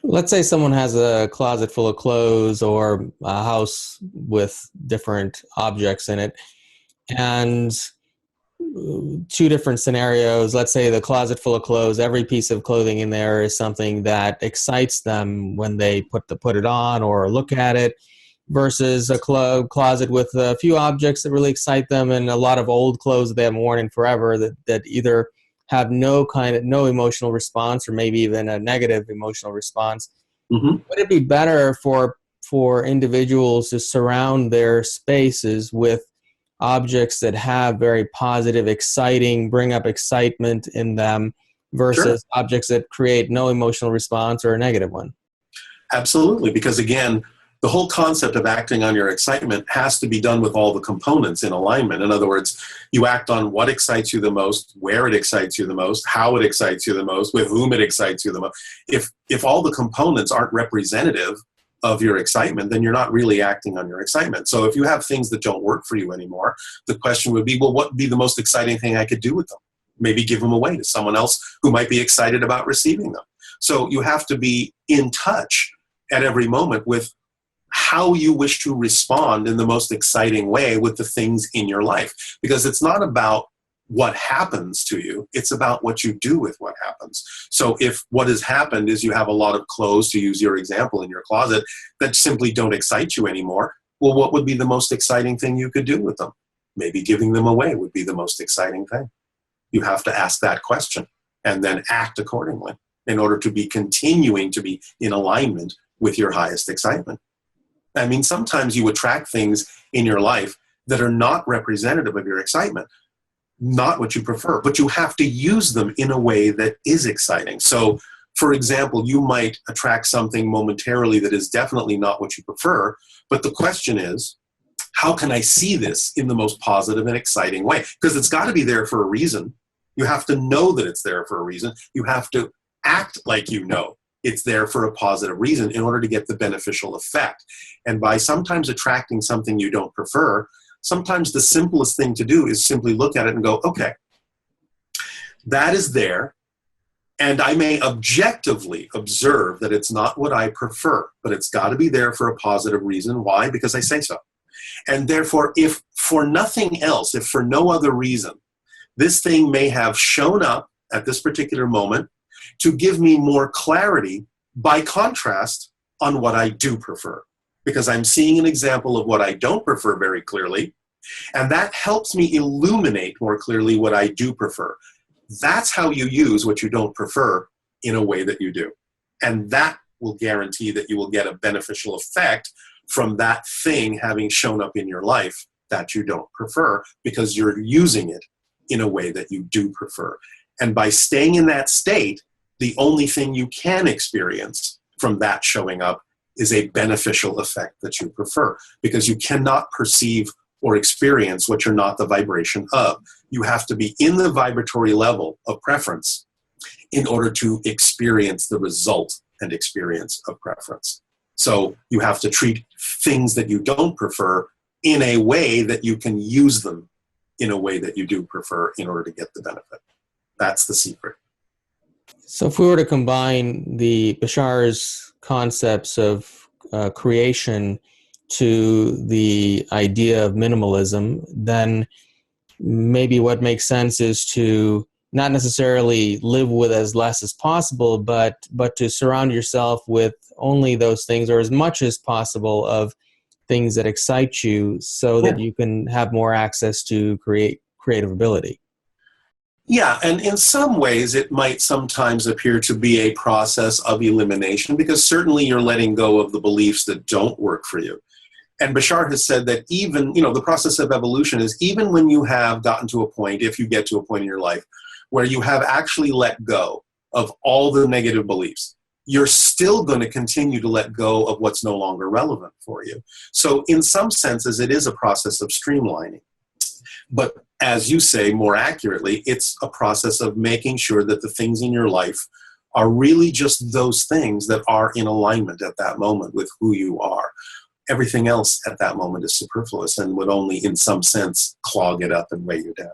Let's say someone has a closet full of clothes or a house with different objects in it, and two different scenarios. Let's say the closet full of clothes, every piece of clothing in there is something that excites them when they put it on or look at it, versus a closet with a few objects that really excite them and a lot of old clothes that they haven't worn in forever that either have no emotional response or maybe even a negative emotional response. Hmm. Would it be better for individuals to surround their spaces with objects that have very positive, exciting, bring up excitement in them Sure. versus objects that create no emotional response or a negative one? Absolutely. Because again, the whole concept of acting on your excitement has to be done with all the components in alignment. In other words, you act on what excites you the most, where it excites you the most, how it excites you the most, with whom it excites you the most. If all the components aren't representative of your excitement, then you're not really acting on your excitement. So if you have things that don't work for you anymore, the question would be, well, what would be the most exciting thing I could do with them? Maybe give them away to someone else who might be excited about receiving them. So you have to be in touch at every moment with how you wish to respond in the most exciting way with the things in your life. Because it's not about what happens to you, it's about what you do with what happens. So if what has happened is you have a lot of clothes, to use your example, in your closet that simply don't excite you anymore, well, what would be the most exciting thing you could do with them? Maybe giving them away would be the most exciting thing. You have to ask that question and then act accordingly in order to be continuing to be in alignment with your highest excitement. I mean, sometimes you attract things in your life that are not representative of your excitement, not what you prefer, but you have to use them in a way that is exciting. So, for example, you might attract something momentarily that is definitely not what you prefer, but the question is, how can I see this in the most positive and exciting way? Because it's got to be there for a reason. You have to know that it's there for a reason. You have to act like you know it's there for a positive reason in order to get the beneficial effect. And by sometimes attracting something you don't prefer, sometimes the simplest thing to do is simply look at it and go, okay, that is there. And I may objectively observe that it's not what I prefer, but it's got to be there for a positive reason. Why? Because I say so. And therefore, if for nothing else, if for no other reason, this thing may have shown up at this particular moment to give me more clarity by contrast on what I do prefer. Because I'm seeing an example of what I don't prefer very clearly, and that helps me illuminate more clearly what I do prefer. That's how you use what you don't prefer in a way that you do. And that will guarantee that you will get a beneficial effect from that thing having shown up in your life that you don't prefer, because you're using it in a way that you do prefer. And by staying in that state, the only thing you can experience from that showing up is a beneficial effect that you prefer, because you cannot perceive or experience what you're not the vibration of. You have to be in the vibratory level of preference in order to experience the result and experience of preference. So you have to treat things that you don't prefer in a way that you can use them in a way that you do prefer in order to get the benefit. That's the secret. So if we were to combine the Bashar's concepts of creation to the idea of minimalism, then maybe what makes sense is to not necessarily live with as less as possible, but to surround yourself with only those things, or as much as possible, of things that excite you, so Yeah. that you can have more access to creative ability. Yeah, and in some ways, it might sometimes appear to be a process of elimination, because certainly you're letting go of the beliefs that don't work for you. And Bashar has said that even, the process of evolution is, even when you have gotten to a point, if you get to a point in your life where you have actually let go of all the negative beliefs, you're still going to continue to let go of what's no longer relevant for you. So in some senses, it is a process of streamlining. But as you say more accurately, it's a process of making sure that the things in your life are really just those things that are in alignment at that moment with who you are. Everything else at that moment is superfluous and would only, in some sense, clog it up and weigh you down.